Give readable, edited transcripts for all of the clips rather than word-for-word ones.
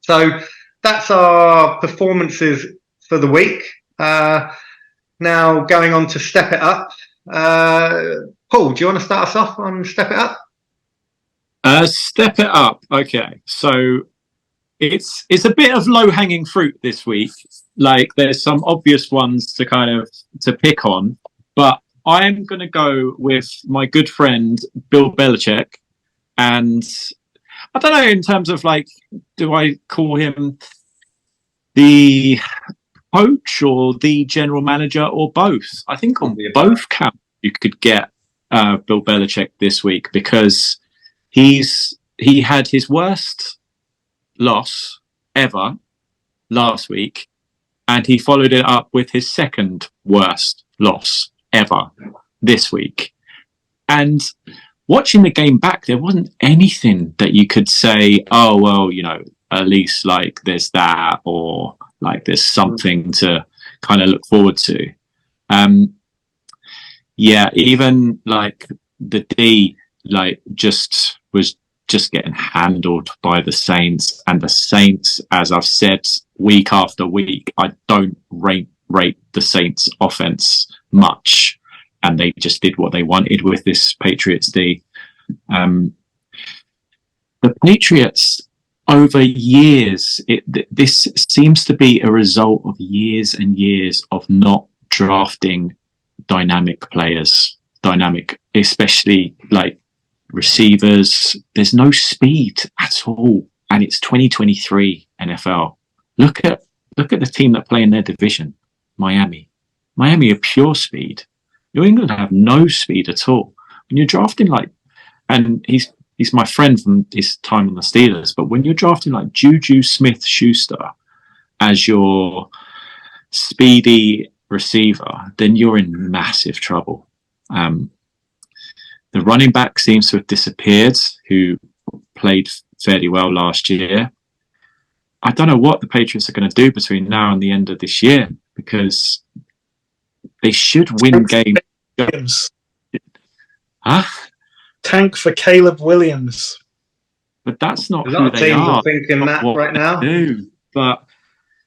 So that's our performances for the week. Now going on to Step It Up. Paul, do you want to start us off on Step It Up? Step It Up. Okay, so it's a bit of low-hanging fruit this week. Like, there's some obvious ones to pick on, but I'm going to go with my good friend Bill Belichick. And I don't know, in terms of, like, do I call him the coach or the general manager or both? I think on both counts you could get Bill Belichick this week, because he had his worst loss ever last week, and he followed it up with his second worst loss ever this week. And watching the game back, there wasn't anything that you could say, oh, well, you know, at least like there's that, or like there's something to kind of look forward to. Yeah, even like the D, like was just getting handled by the Saints. And the Saints, as I've said week after week, I don't rate the Saints offense much, and they just did what they wanted with this Patriots D. The Patriots, over years, this seems to be a result of years and years of not drafting dynamic players, especially like receivers. There's no speed at all, and it's 2023 NFL. Look at the team that play in their division, Miami are pure speed. New England have no speed at all. When you're drafting like, and he's my friend from his time on the Steelers, but when you're drafting like Juju Smith-Schuster as your speedy receiver, then you're in massive trouble. The running back seems to have disappeared, who played fairly well last year. I don't know what the Patriots are going to do between now and the end of this year, because they should win games. Huh? Tank for Caleb Williams. But that's not who they are. Thinking that right now. But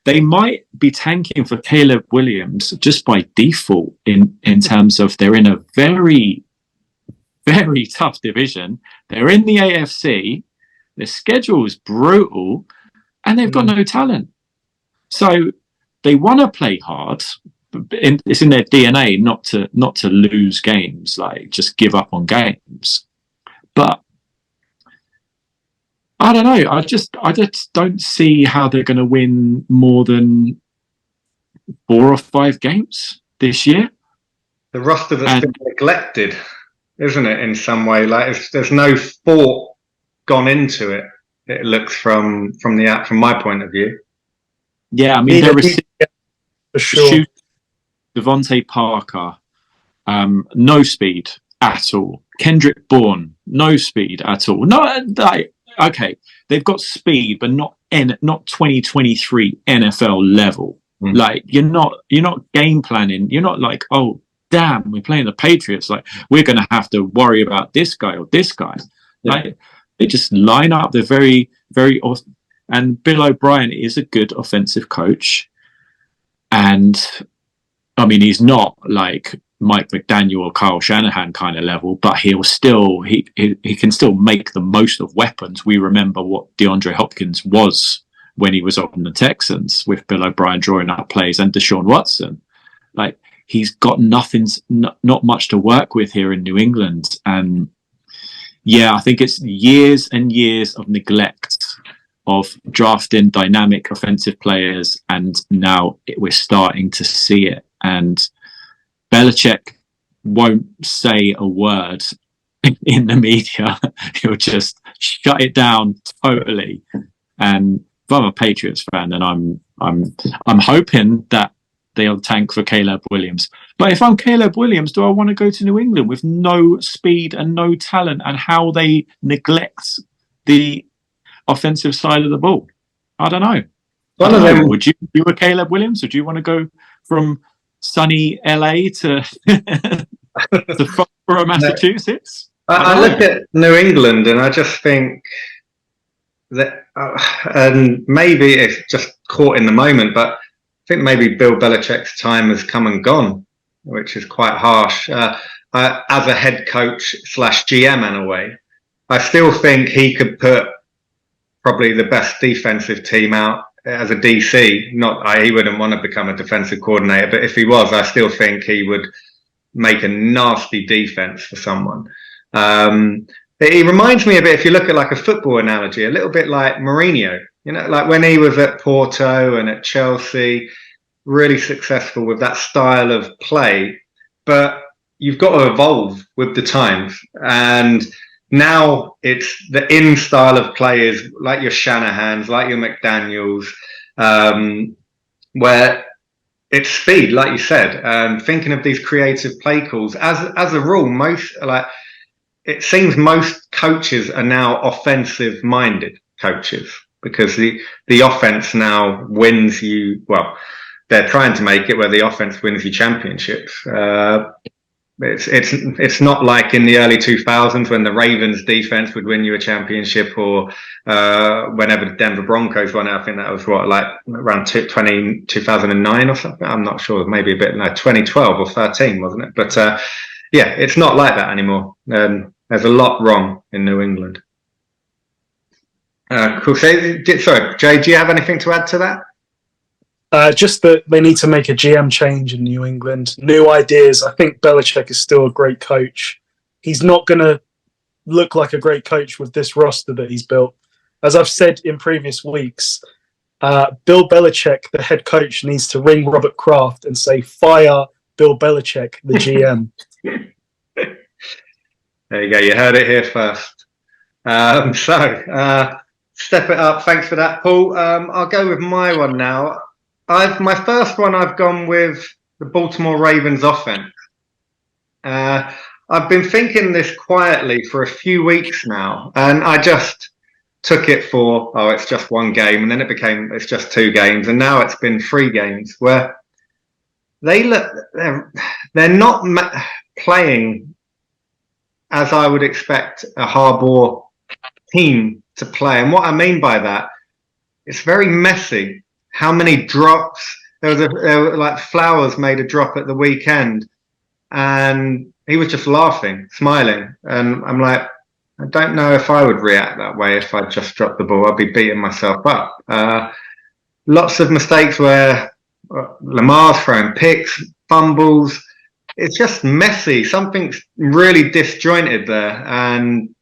they might be tanking for Caleb Williams just by default in terms of they're in a very, very tough division. They're in the AFC. Their schedule is brutal, and they've got no talent. So they want to play hard. It's in their DNA not to lose games, like just give up on games. But I don't know. I just don't see how they're going to win more than 4 or 5 games this year. The roster that's been neglected, isn't it? In some way, like there's no thought gone into it. It looks from my point of view. Yeah, I mean, for sure. Devontae Parker, no speed at all. Kendrick Bourne, no speed at all. Okay, they've got speed, but not 2023 NFL level. Like you're not game planning. You're not like, oh damn, we're playing the Patriots. Like we're going to have to worry about this guy or this guy. Yeah. Like they just line up. They're very, very awesome. And Bill O'Brien is a good offensive coach, and I mean, he's not like Mike McDaniel or Kyle Shanahan kind of level, but he can still make the most of weapons. We remember what DeAndre Hopkins was when he was on the Texans with Bill O'Brien drawing up plays, and Deshaun Watson. Like he's got not much to work with here in New England. And yeah, I think it's years and years of neglect of drafting dynamic offensive players, and now we're starting to see it. And Belichick won't say a word in the media. He'll just shut it down totally. And if I'm a Patriots fan, then I'm hoping that they'll tank for Caleb Williams. But if I'm Caleb Williams, do I want to go to New England with no speed and no talent, and how they neglect the offensive side of the ball? I don't know. Would you do a Caleb Williams? Would you want to go from sunny LA to Foxborough, Massachusetts? I look at New England and I just think and maybe it's just caught in the moment, but I think maybe Bill Belichick's time has come and gone, which is quite harsh. As a head coach / GM in a way, I still think he could put probably the best defensive team out as a DC. He wouldn't want to become a defensive coordinator, but if he was, I still think he would make a nasty defense for someone. He reminds me a bit, if you look at like a football analogy, a little bit like Mourinho, like when he was at Porto and at Chelsea, really successful with that style of play, but you've got to evolve with the times. And now it's the in style of players like your Shanahans, like your McDaniels, where it's speed, like you said, thinking of these creative play calls. As a rule, it seems most coaches are now offensive-minded coaches because the offense now wins you. Well, they're trying to make it where the offense wins you championships. It's not like in the early 2000s when the Ravens defense would win you a championship, or whenever the Denver Broncos won. I think that was around 2009 or something. I'm not sure, maybe a bit, 2012 or 13, wasn't it? But yeah, it's not like that anymore. There's a lot wrong in New England. Cool. Sorry, Jay, do you have anything to add to that? Just that they need to make a GM change in New England. New ideas. I think Belichick is still a great coach. He's not going to look like a great coach with this roster that he's built. As I've said in previous weeks, Bill Belichick, the head coach, needs to ring Robert Kraft and say, fire Bill Belichick, the GM. There you go. You heard it here first. Step it up. Thanks for that, Paul. I'll go with my one now. My first one, I've gone with the Baltimore Ravens offense. I've been thinking this quietly for a few weeks now, and I just took it for, it's just one game, and then it's just 2 games, and now it's been 3 games where they're not playing as I would expect a Harbaugh team to play. And what I mean by that, it's very messy. How many drops? There were like Flowers made a drop at the weekend, and he was just laughing, smiling. And I'm like, I don't know if I would react that way if I just dropped the ball. I'd be beating myself up. Lots of mistakes where Lamar's throwing picks, fumbles. It's just messy. Something's really disjointed there. And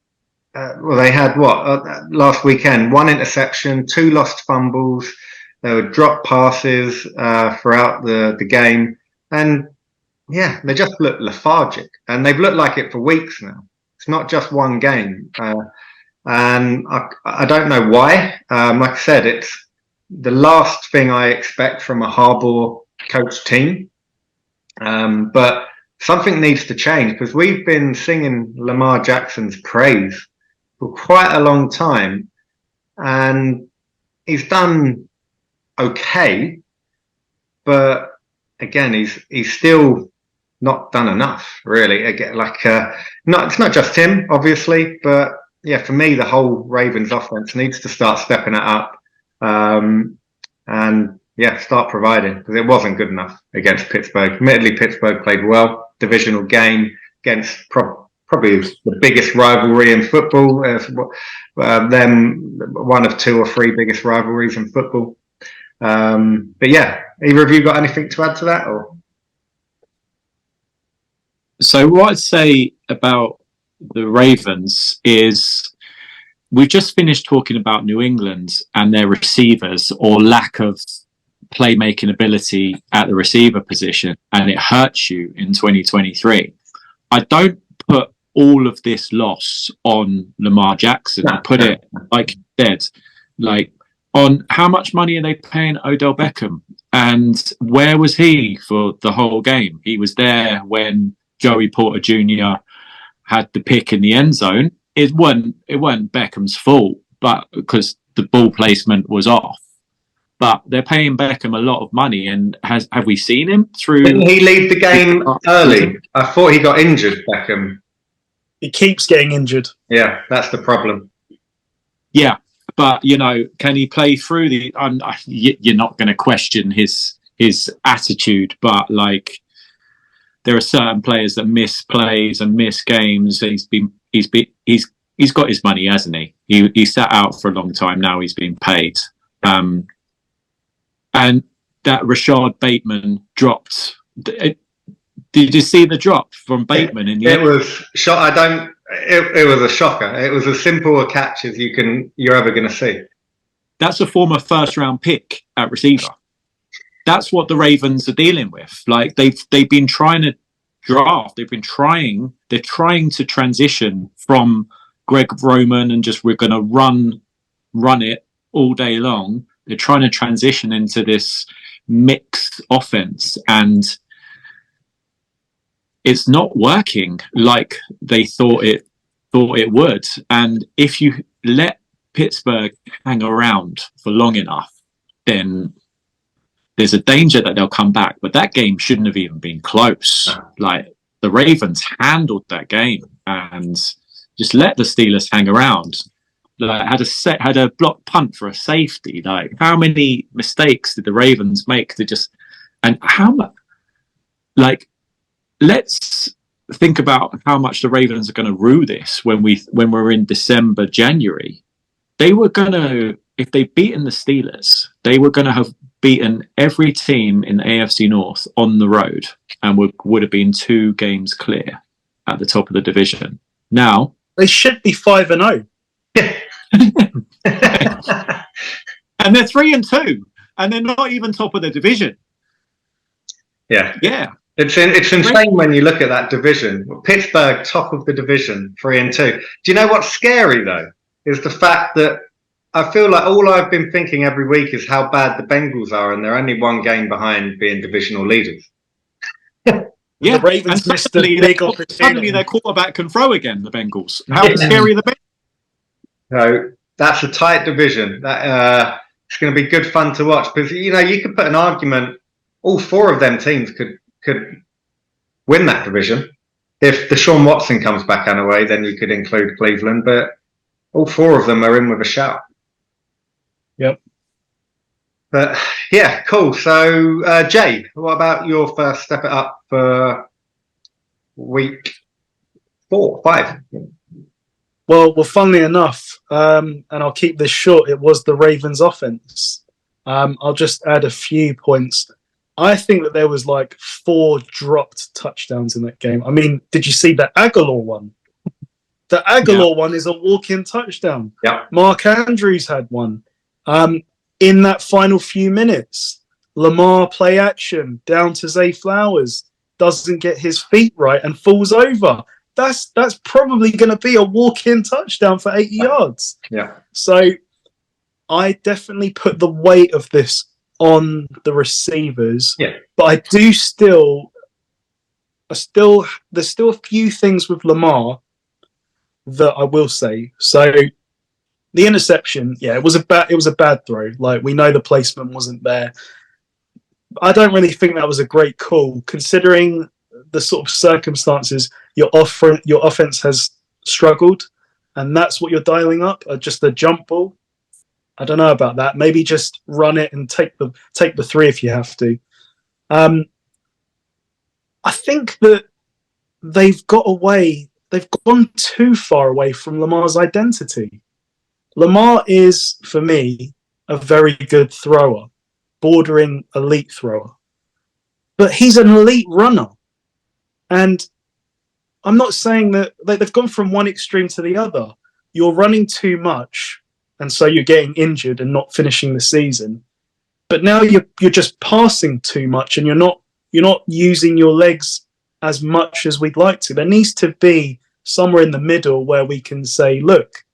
they had last weekend? 1 interception, 2 lost fumbles. There were drop passes throughout the game. And yeah, they just look lethargic. And they've looked like it for weeks now. It's not just one game. And I don't know why. Like I said, it's the last thing I expect from a Harbaugh coach team. But something needs to change because we've been singing Lamar Jackson's praise for quite a long time. And he's done okay. But again, he's still not done enough, really. Again, it's not just him, obviously, but yeah, for me, the whole Ravens offense needs to start stepping it up, and yeah, start providing, because it wasn't good enough against Pittsburgh. Admittedly, Pittsburgh played well, divisional game against probably the biggest rivalry in football. Them one of 2 or 3 biggest rivalries in football. But yeah, either of you got anything to add to that? Or so what I'd say about the Ravens is we've just finished talking about New England and their receivers, or lack of playmaking ability at the receiver position, and it hurts you in 2023. I don't put all of this loss on Lamar Jackson. I put it, like you said, on how much money are they paying Odell Beckham, and where was he for the whole game? He was there when Joey Porter Jr. had the pick in the end zone. It wasn't Beckham's fault, but because the ball placement was off. But they're paying Beckham a lot of money, and have we seen him through? Didn't he leave the game early? I thought he got injured, Beckham. He keeps getting injured. Yeah, that's the problem. Yeah, But can he play through the? You're not going to question his attitude, but there are certain players that miss plays and miss games. He's got his money, hasn't he? He sat out for a long time now. He's been paid, and that Rashad Bateman dropped. Did you see the drop from Bateman in the? It was shot. It was a shocker. It was as simple a catch as you're ever going to see. That's a former first-round pick at receiver. That's what the Ravens are dealing with. They've been trying to draft. They're trying to transition from Greg Roman and just we're going to run it all day long. They're trying to transition into this mixed offense, and it's not working like they thought it would. And if you let Pittsburgh hang around for long enough, then there's a danger that they'll come back. But that game shouldn't have even been close. The Ravens handled that game and just let the Steelers hang around. Had a block punt for a safety. How many mistakes did the Ravens make let's think about how much the Ravens are going to rue this when we're in December, January. They were going to, if they'd beaten the Steelers, they were going to have beaten every team in the AFC North on the road and would have been 2 games clear at the top of the division. Now they should be 5-0. And they're 3-2, and they're not even top of the division. Yeah. It's insane when you look at that division. Pittsburgh, top of the division, 3-2. Do you know what's scary though? Is the fact that I feel like all I've been thinking every week is how bad the Bengals are, and they're only 1 game behind being divisional leaders. Yeah, the Ravens missed a big opportunity. Suddenly their quarterback can throw again, the Bengals. How scary are the Bengals? So that's a tight division. That it's going to be good fun to watch because you could put an argument. All 4 of them teams could win that division. If Deshaun Watson comes back anyway, then you could include Cleveland. But all 4 of them are in with a shout. Yep. But yeah, cool. So Jay, what about your first step it up for week 4, 5? Well, funnily enough, and I'll keep this short, it was the Ravens offense. I'll just add a few points. I think that there was 4 dropped touchdowns in that game. I mean, did you see the Aguilar one? The Aguilar one is a walk-in touchdown. Yeah. Mark Andrews had one. In that final few minutes, Lamar play action down to Zay Flowers, doesn't get his feet right and falls over. That's probably going to be a walk-in touchdown for 80 yards. Yeah. So I definitely put the weight of this on the receivers. Yeah. But I do there's still a few things with Lamar that I will say. So the interception, it was a bad throw. We know the placement wasn't there. I don't really think that was a great call considering the sort of circumstances. Your offense has struggled, and that's what you're dialing up. Just a jump ball. I don't know about that. Maybe just run it and take the 3 if you have to. I think that they've gone too far away from Lamar's identity. Lamar is, for me, a very good thrower, bordering elite thrower. But he's an elite runner. And I'm not saying that they've gone from one extreme to the other. You're running too much, and so you're getting injured and not finishing the season. But now you're just passing too much, and you're not using your legs as much as we'd like to. There needs to be somewhere in the middle where we can say, look,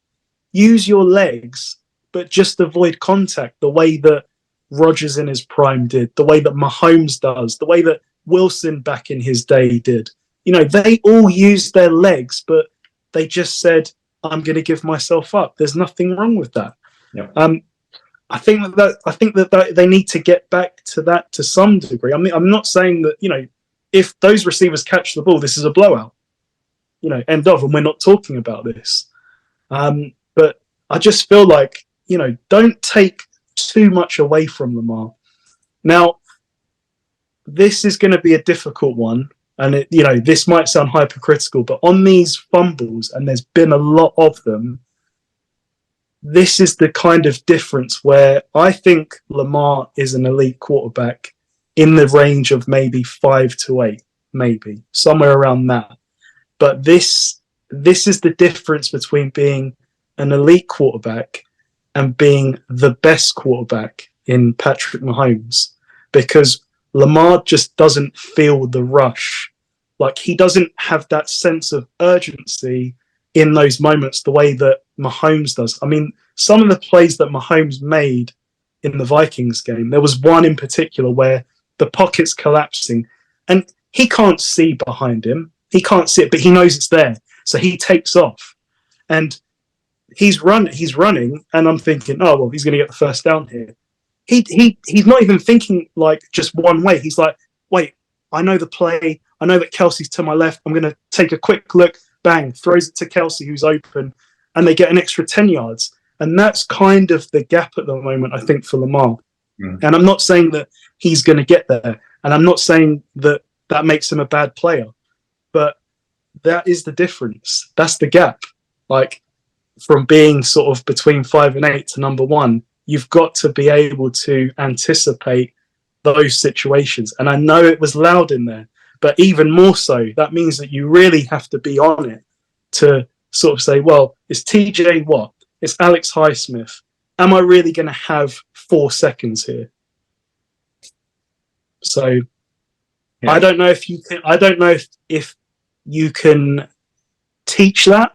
use your legs, but just avoid contact the way that Rodgers in his prime did, the way that Mahomes does, the way that Wilson back in his day did. They all used their legs, but they just said, I'm going to give myself up. There's nothing wrong with that. Yep. I think that they need to get back to that to some degree. I mean, I'm not saying that, if those receivers catch the ball, this is a blowout, end of, and we're not talking about this. But I just feel like don't take too much away from Lamar. Now, this is going to be a difficult one. And this might sound hypercritical, but on these fumbles, and there's been a lot of them, this is the kind of difference where I think Lamar is an elite quarterback in the range of maybe 5 to 8, maybe somewhere around that. But this is the difference between being an elite quarterback and being the best quarterback in Patrick Mahomes, because Lamar just doesn't feel the rush. Like, he doesn't have that sense of urgency in those moments the way that Mahomes does. I mean, some of the plays that Mahomes made in the Vikings game, there was one in particular where the pocket's collapsing and he can't see behind him. He can't see it, but he knows it's there. So he takes off and he's running, and I'm thinking, oh, well, he's going to get the first down here. He's not even thinking like just one way. He's like, wait, I know the play. I know that Kelsey's to my left. I'm going to take a quick look. Bang, throws it to Kelsey, who's open, and they get an extra 10 yards. And that's kind of the gap at the moment, I think, for Lamar. Mm. And I'm not saying that he's going to get there. And I'm not saying that that makes him a bad player. But that is the difference. That's the gap. Like, from being sort of between 5 and 8 to number 1, you've got to be able to anticipate those situations. And I know it was loud in there, but even more so, that means that you really have to be on it to sort of say, well, it's TJ Watt, it's Alex Highsmith. Am I really going to have 4 seconds here? So yeah. I don't know if you can. I don't know if you can teach that.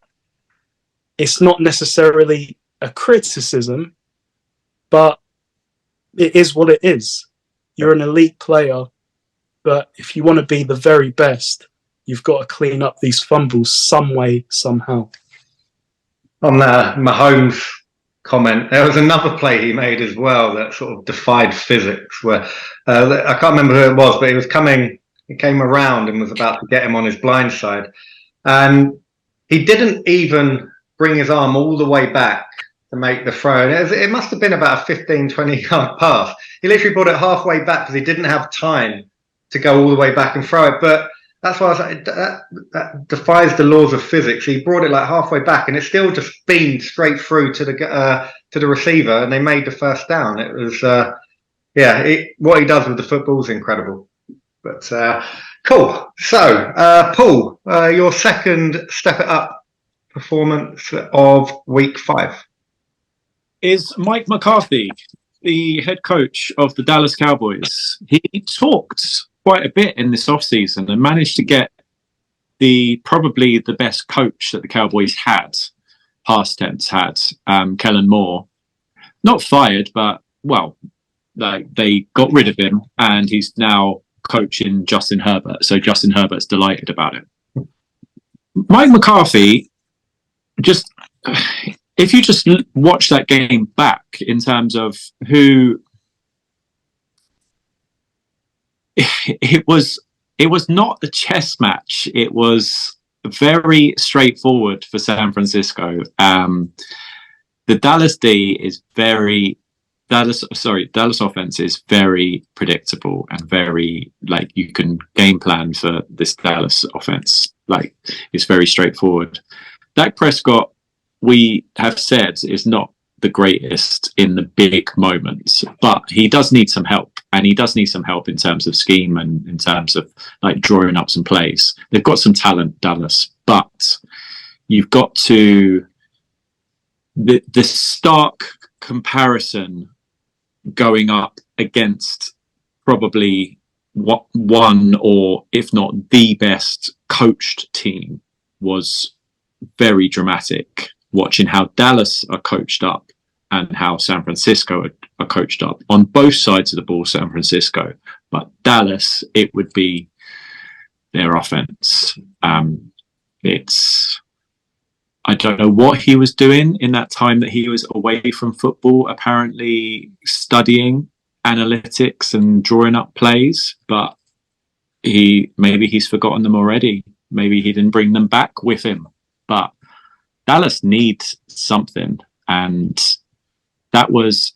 It's not necessarily a criticism, but it is what it is. You're an elite player, but if you want to be the very best, you've got to clean up these fumbles some way, somehow. On the Mahomes comment, there was another play he made as well that sort of defied physics, where I can't remember who it was, but he came around and was about to get him on his blind side. And he didn't even bring his arm all the way back to make the throw. It must have been about a 15, 20-yard pass. He literally brought it halfway back because he didn't have time to go all the way back and throw it. But that's why I was like, that defies the laws of physics. He brought it like halfway back, and it still just beamed straight through to the receiver, and they made the first down. It was, what he does with the football is incredible. But cool. So, Paul, your second step it up performance of week 5 is Mike McCarthy, the head coach of the Dallas Cowboys. He talked quite a bit in this offseason and managed to get probably the best coach that the Cowboys had, past tense had, Kellen Moore, not fired, but they got rid of him and he's now coaching Justin Herbert. So Justin Herbert's delighted about it. Mike McCarthy, if you just watch that game back in terms of who it was not a chess match. It was very straightforward for San Francisco. The Dallas Dallas offense is very predictable and very, like, you can game plan for this Dallas offense. Like, it's very straightforward. Dak Prescott, we have said, is not the greatest in the big moments, but he does need some help, and he does need some help in terms of scheme and in terms of like drawing up some plays. They've got some talent, Dallas, but you've got to the stark comparison going up against probably one or if not the best coached team was very dramatic. Watching how Dallas are coached up and how San Francisco are coached up on both sides of the ball, San Francisco, but Dallas, it would be their offense. I don't know what he was doing in that time that he was away from football, apparently studying analytics and drawing up plays, but maybe he's forgotten them already. Maybe he didn't bring them back with him, but Dallas needs something, and that was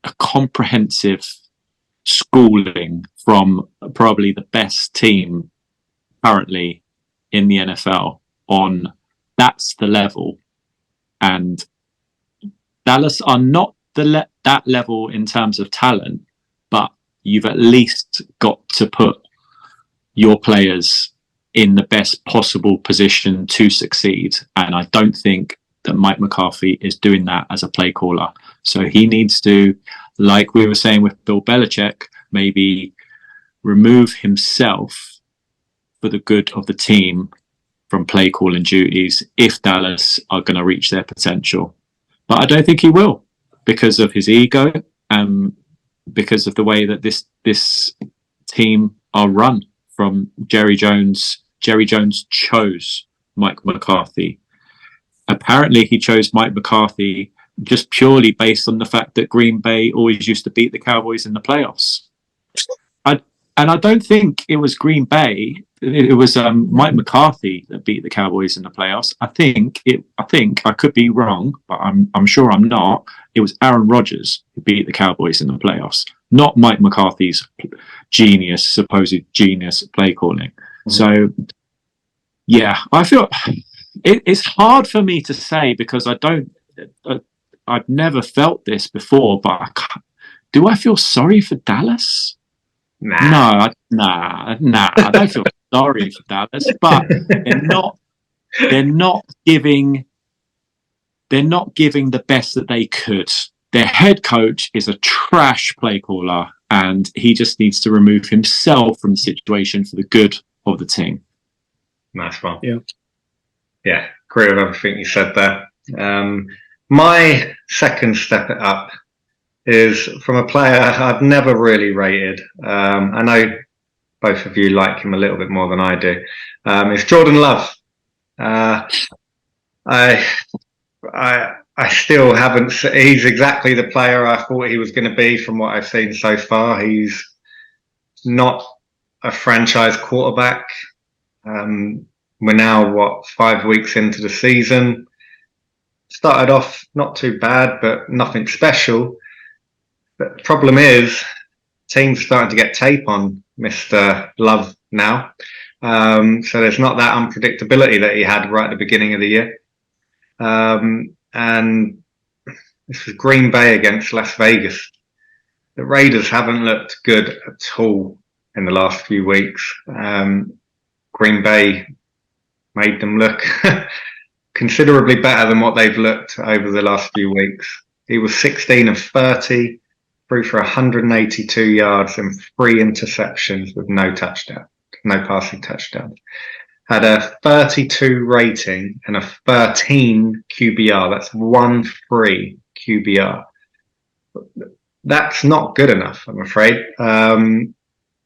a comprehensive schooling from probably the best team currently in the NFL on that's the level. And Dallas are not that level in terms of talent, but you've at least got to put your players in the best possible position to succeed. And I don't think that Mike McCarthy is doing that as a play caller. So he needs to, like we were saying with Bill Belichick, maybe remove himself for the good of the team from play calling duties if Dallas are going to reach their potential. But I don't think he will, because of his ego and because of the way that this team are run from Jerry Jones. Jerry Jones chose Mike McCarthy. Apparently he chose Mike McCarthy just purely based on the fact that Green Bay always used to beat the Cowboys in the playoffs. And I don't think it was Green Bay. It was Mike McCarthy that beat the Cowboys in the playoffs. I think I could be wrong, but I'm sure I'm not. It was Aaron Rodgers who beat the Cowboys in the playoffs, not Mike McCarthy's supposed genius play calling. Mm-hmm. So, yeah, I feel it's hard for me to say because I've never felt this before. But do I feel sorry for Dallas? Nah. No, I don't feel sorry for Dallas, but they're not giving the best that they could. Their head coach is a trash play caller, and he just needs to remove himself from the situation for the good of the team. Nice one. Yeah, agree with everything you said there. My second step it up is from a player I've never really rated. I know both of you like him a little bit more than I do. It's Jordan Love. I still haven't. He's exactly the player I thought he was going to be from what I've seen so far. He's not a franchise quarterback. We're now 5 weeks into the season. Started off not too bad, but nothing special. But the problem is, teams starting to get tape on Mr. Love now. So there's not that unpredictability that he had right at the beginning of the year. And this was Green Bay against Las Vegas. The Raiders haven't looked good at all in the last few weeks. Green Bay made them look considerably better than what they've looked over the last few weeks. He was 16 of 30. Threw for 182 yards and 3 interceptions with no passing touchdowns. Had a 32 rating and a 13 QBR. That's 1-3 QBR. That's not good enough, I'm afraid.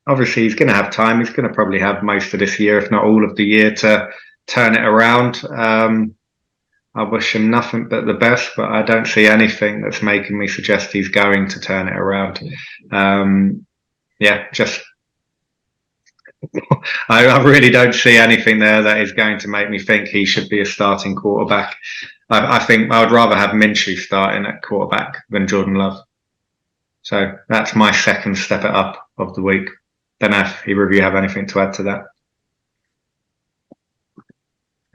Obviously, he's going to have time. He's going to probably have most of this year, if not all of the year, to turn it around. I wish him nothing but the best, but I don't see anything that's making me suggest he's going to turn it around. I really don't see anything there that is going to make me think he should be a starting quarterback. I think I would rather have Minshew starting at quarterback than Jordan Love. So that's my second step it up of the week. Don't know if either of you have anything to add to that.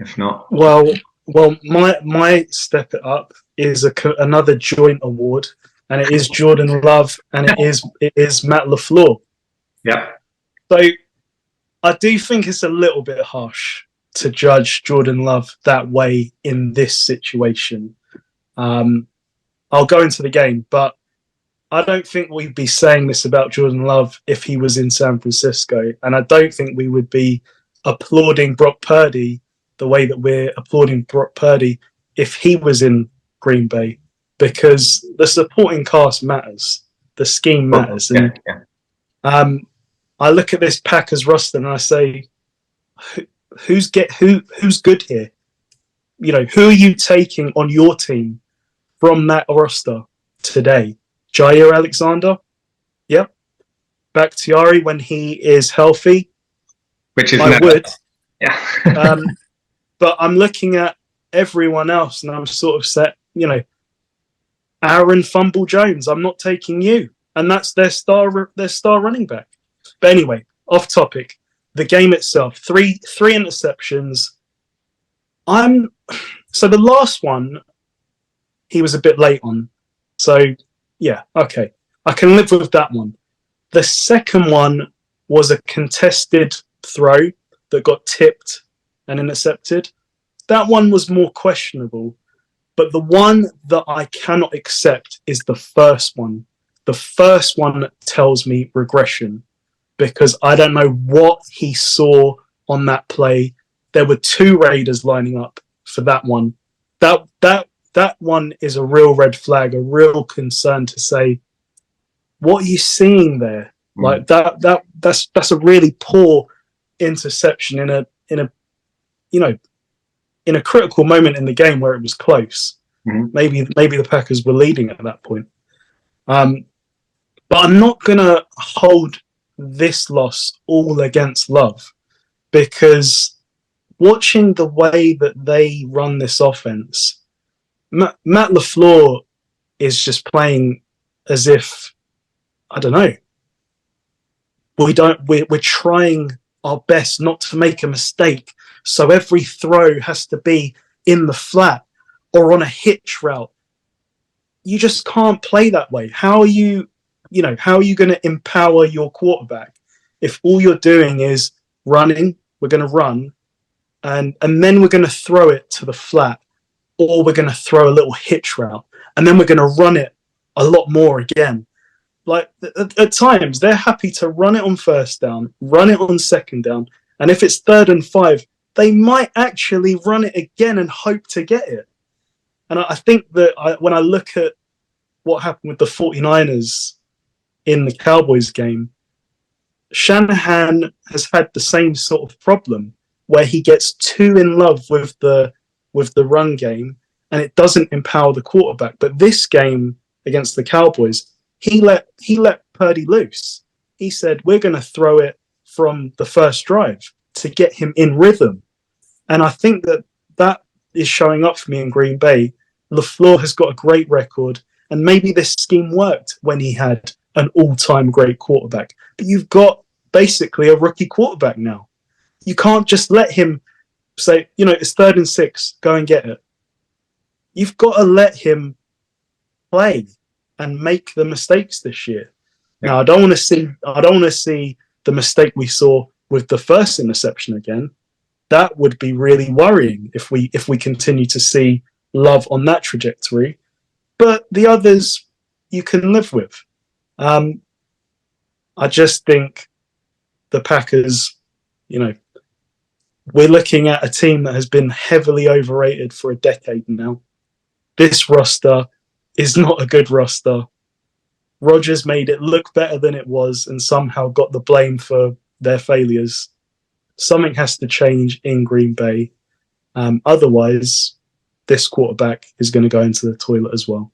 If not, well, my step it up is another joint award, and it is Jordan Love, and it is Matt LaFleur. Yep. So I do think it's a little bit harsh to judge Jordan Love that way in this situation. I'll go into the game, but I don't think we'd be saying this about Jordan Love if he was in San Francisco, and I don't think we would be applauding Brock Purdy the way that we're applauding Brock Purdy if he was in Green Bay, because the supporting cast matters, the scheme matters. And I look at this Packers roster and I say, who's good here? You know, who are you taking on your team from that roster today? Jair Alexander? Yep. Bakhtiari when he is healthy. Which is I would. Yeah. But I'm looking at everyone else and I'm sort of set, you know, Aaron Fumble Jones, I'm not taking you. And that's their star running back. But anyway, off topic. The game itself, three interceptions. So the last one, he was a bit late on. So yeah, okay. I can live with that one. The second one was a contested throw that got tipped and intercepted. That one was more questionable. But the one that I cannot accept is the first one. The first one tells me regression, because I don't know what he saw on that play. There were two Raiders lining up for that one. That one is a real red flag, a real concern to say, what are you seeing there? Like that's a really poor interception in a critical moment in the game where it was close. Maybe the Packers were leading at that point. But I'm not gonna hold this loss all against Love, because watching the way that they run this offense, Matt LaFleur is just playing as if, I don't know, we're trying our best not to make a mistake. So every throw has to be in the flat or on a hitch route. You just can't play that way. How are you going to empower your quarterback if all you're doing is running? We're going to run, and then we're going to throw it to the flat, or we're going to throw a little hitch route, and then we're going to run it a lot more again. Like at times, they're happy to run it on first down, run it on second down, and if it's 3rd and 5, they might actually run it again and hope to get it. And I think that when I look at what happened with the 49ers in the Cowboys game, Shanahan has had the same sort of problem where he gets too in love with the run game and it doesn't empower the quarterback. But this game against the Cowboys, he let Purdy loose. He said, we're going to throw it from the first drive to get him in rhythm. And I think that is showing up for me in Green Bay. LaFleur has got a great record, and maybe this scheme worked when he had an all-time great quarterback. But you've got basically a rookie quarterback now. You can't just let him say, it's 3rd and 6, go and get it. You've got to let him play and make the mistakes this year. Yeah. Now, I don't want to see the mistake we saw with the first interception again. That would be really worrying if we continue to see Love on that trajectory. But the others you can live with. I just think the Packers, we're looking at a team that has been heavily overrated for a decade now. This roster is not a good roster. Rodgers made it look better than it was and somehow got the blame for their failures. Something has to change in Green Bay. Otherwise, this quarterback is going to go into the toilet as well.